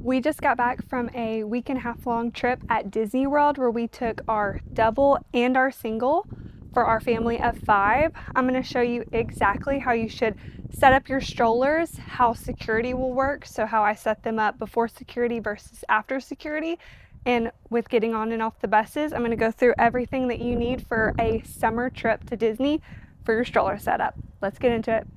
We just got back from a week and a half long trip at Disney World where we took our double and our single for our family of 5. I'm going to show you exactly how you should set up your strollers, how security will work, so how I set them up before security versus after security, and with getting on and off the buses. I'm going to go through everything that you need for a summer trip to Disney for your stroller setup. Let's get into it.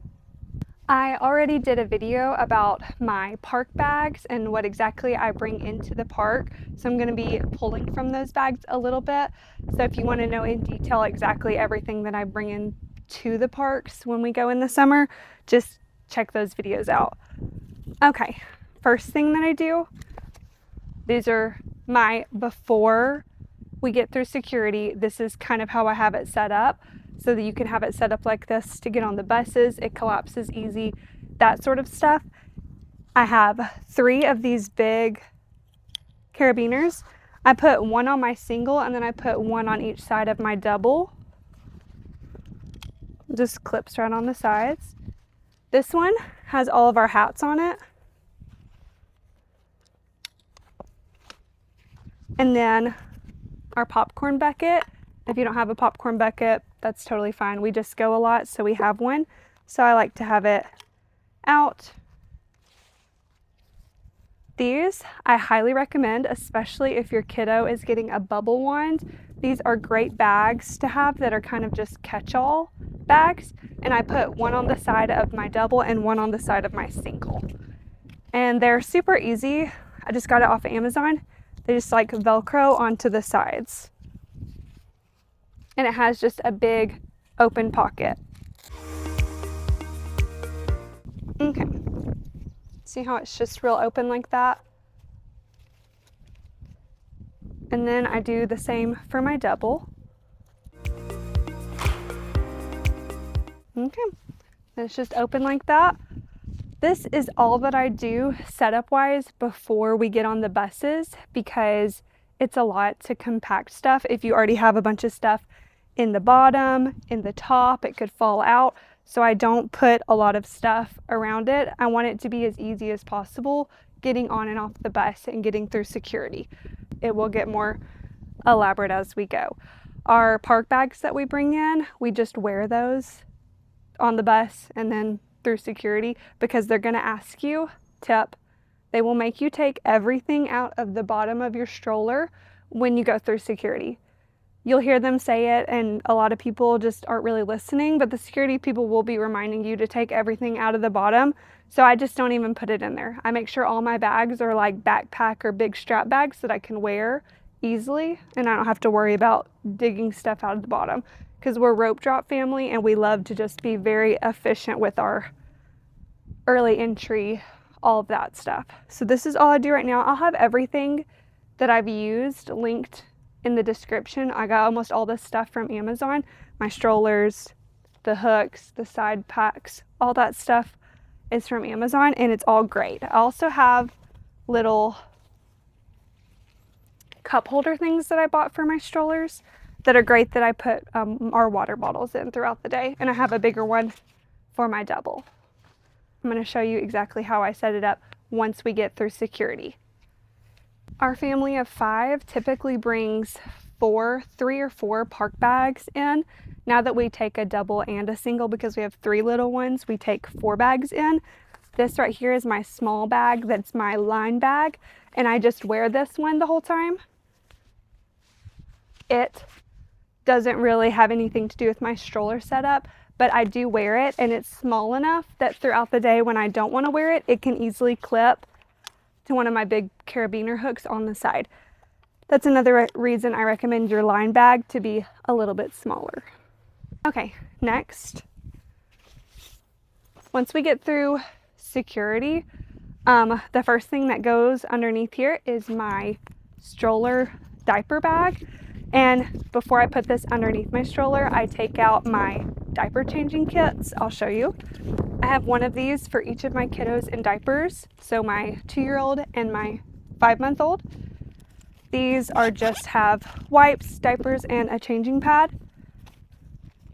I already did a video about my park bags and what exactly I bring into the park, so I'm going to be pulling from those bags a little bit. So if you want to know in detail exactly everything that I bring in to the parks when we go in the summer, just check those videos out. Okay, first thing that I do, these are my before we get through security. This is kind of how I have it set up, so that you can have it set up like this to get on the buses. It collapses easy, that sort of stuff. I have 3 of these big carabiners. I put one on my single and then I put one on each side of my double. Just clips right on the sides. This one has all of our hats on it. And then our popcorn bucket. If you don't have a popcorn bucket, that's totally fine. We just go a lot, so we have one. So I like to have it out. These I highly recommend, especially if your kiddo is getting a bubble wand. These are great bags to have that are kind of just catch-all bags. And I put one on the side of my double and one on the side of my single. And they're super easy. I just got it off of Amazon. They just like Velcro onto the sides. And it has just a big open pocket. Okay. See how it's just real open like that? And then I do the same for my double. Okay. And it's just open like that. This is all that I do setup wise before we get on the buses, because it's a lot to compact stuff. If you already have a bunch of stuff in the bottom, in the top, it could fall out. So I don't put a lot of stuff around it. I want it to be as easy as possible getting on and off the bus and getting through security. It will get more elaborate as we go. Our park bags that we bring in, we just wear those on the bus and then through security, because they're going to ask you, tip, they will make you take everything out of the bottom of your stroller when you go through security. You'll hear them say it, and a lot of people just aren't really listening, but the security people will be reminding you to take everything out of the bottom. So I just don't even put it in there. I make sure all my bags are like backpack or big strap bags that I can wear easily, and I don't have to worry about digging stuff out of the bottom, because we're rope drop family and we love to just be very efficient with our early entry, all of that stuff. So this is all I do right now. I'll have everything that I've used linked in the description. I got almost all this stuff from Amazon. My strollers, the hooks, the side packs, all that stuff is from Amazon, and it's all great. I also have little cup holder things that I bought for my strollers that are great, that I put our water bottles in throughout the day. And I have a bigger one for my double. I'm going to show you exactly how I set it up once we get through security. Our family of 5 typically brings 3 or 4 park bags in. Now that we take a double and a single, because we have 3 little ones, we take 4 bags in. This right here is my small bag. That's my line bag. And I just wear this one the whole time. It doesn't really have anything to do with my stroller setup, but I do wear it, and it's small enough that throughout the day when I don't want to wear it, it can easily clip to one of my big carabiner hooks on the side. That's another reason I recommend your line bag to be a little bit smaller. Okay, next, once we get through security, the first thing that goes underneath here is my stroller diaper bag. And before I put this underneath my stroller, I take out my diaper changing kits. I'll show you. I have one of these for each of my kiddos in diapers. So my 2-year-old and my 5-month-old. These are just have wipes, diapers, and a changing pad.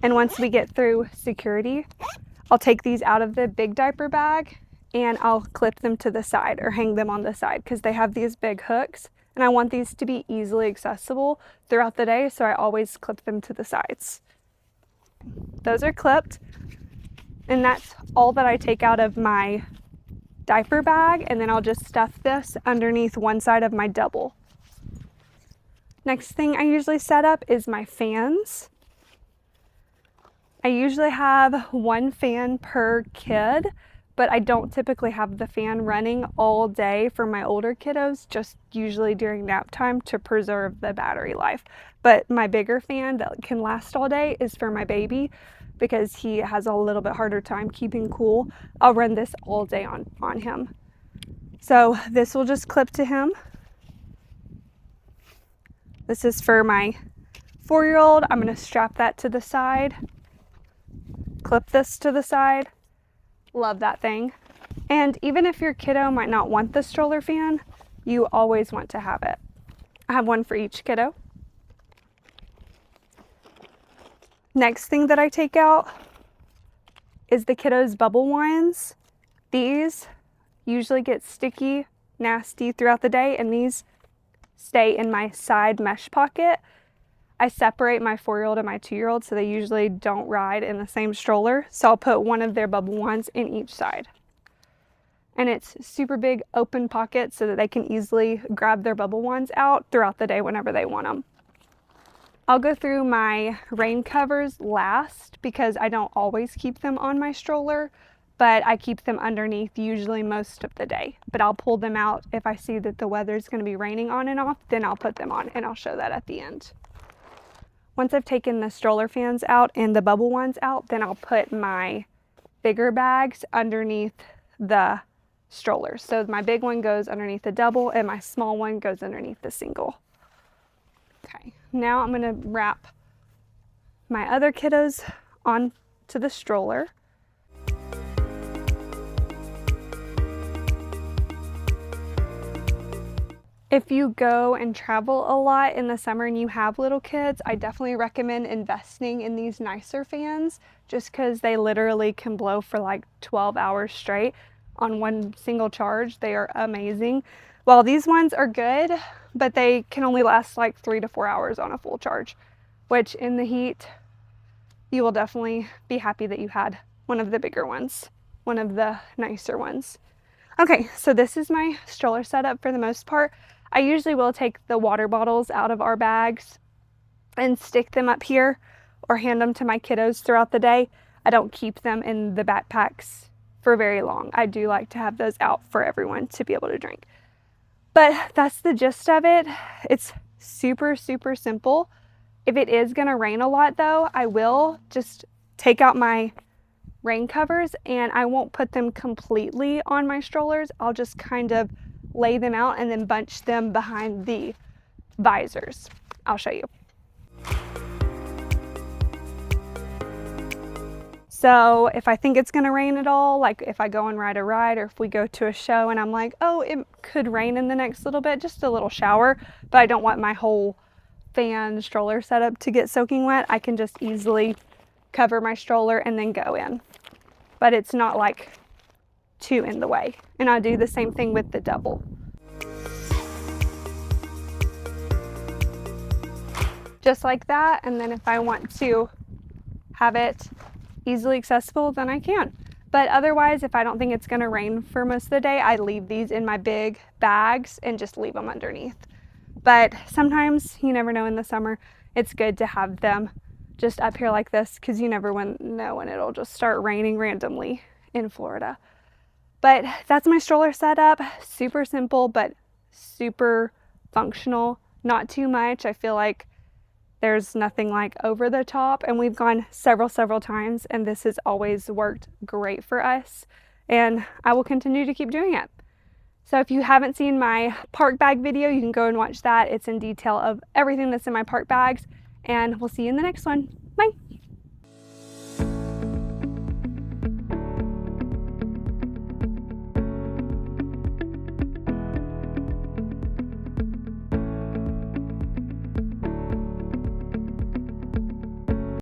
And once we get through security, I'll take these out of the big diaper bag and I'll clip them to the side or hang them on the side because they have these big hooks, and I want these to be easily accessible throughout the day, so I always clip them to the sides. Those are clipped, and that's all that I take out of my diaper bag, and then I'll just stuff this underneath one side of my double. Next thing I usually set up is my fans. I usually have one fan per kid, but I don't typically have the fan running all day for my older kiddos, just usually during nap time to preserve the battery life. But my bigger fan that can last all day is for my baby because he has a little bit harder time keeping cool. I'll run this all day on him. So this will just clip to him. This is for my 4-year-old. I'm going to strap that to the side, clip this to the side. Love that thing. And even if your kiddo might not want the stroller fan, you always want to have it. I have one for each kiddo. Next thing that I take out is the kiddos' bubble wands. These usually get sticky, nasty throughout the day, and these stay in my side mesh pocket. I separate my 4-year-old and my 2-year-old so they usually don't ride in the same stroller. So I'll put one of their bubble wands in each side. And it's super big open pocket so that they can easily grab their bubble wands out throughout the day whenever they want them. I'll go through my rain covers last because I don't always keep them on my stroller, but I keep them underneath usually most of the day. But I'll pull them out if I see that the weather's going to be raining on and off, then I'll put them on, and I'll show that at the end. Once I've taken the stroller fans out and the bubble ones out, then I'll put my bigger bags underneath the strollers. So my big one goes underneath the double and my small one goes underneath the single. Okay, now I'm going to wrap my other kiddos onto the stroller. If you go and travel a lot in the summer and you have little kids, I definitely recommend investing in these nicer fans just because they literally can blow for like 12 hours straight on one single charge. They are amazing. Well, these ones are good, but they can only last like 3 to 4 hours on a full charge, which in the heat, you will definitely be happy that you had one of the bigger ones, one of the nicer ones. Okay, so this is my stroller setup for the most part. I usually will take the water bottles out of our bags and stick them up here or hand them to my kiddos throughout the day. I don't keep them in the backpacks for very long. I do like to have those out for everyone to be able to drink. But that's the gist of it. It's super, super simple. If it is going to rain a lot though, I will just take out my rain covers and I won't put them completely on my strollers. I'll just kind of lay them out and then bunch them behind the visors. I'll show you. So if I think it's going to rain at all, like if I go and ride a ride or if we go to a show and I'm like, oh, it could rain in the next little bit, just a little shower, but I don't want my whole fan stroller setup to get soaking wet, I can just easily cover my stroller and then go in. But it's not like too in the way. And I do the same thing with the double. Just like that, and then if I want to have it easily accessible, then I can. But otherwise, if I don't think it's going to rain for most of the day, I leave these in my big bags and just leave them underneath. But sometimes, you never know, in the summer, it's good to have them just up here like this because you never know when it'll just start raining randomly in Florida. But that's my stroller setup. Super simple, but super functional. Not too much. I feel like there's nothing like over the top, and we've gone several times, and this has always worked great for us, and I will continue to keep doing it. So if you haven't seen my park bag video, you can go and watch that. It's in detail of everything that's in my park bags, and we'll see you in the next one.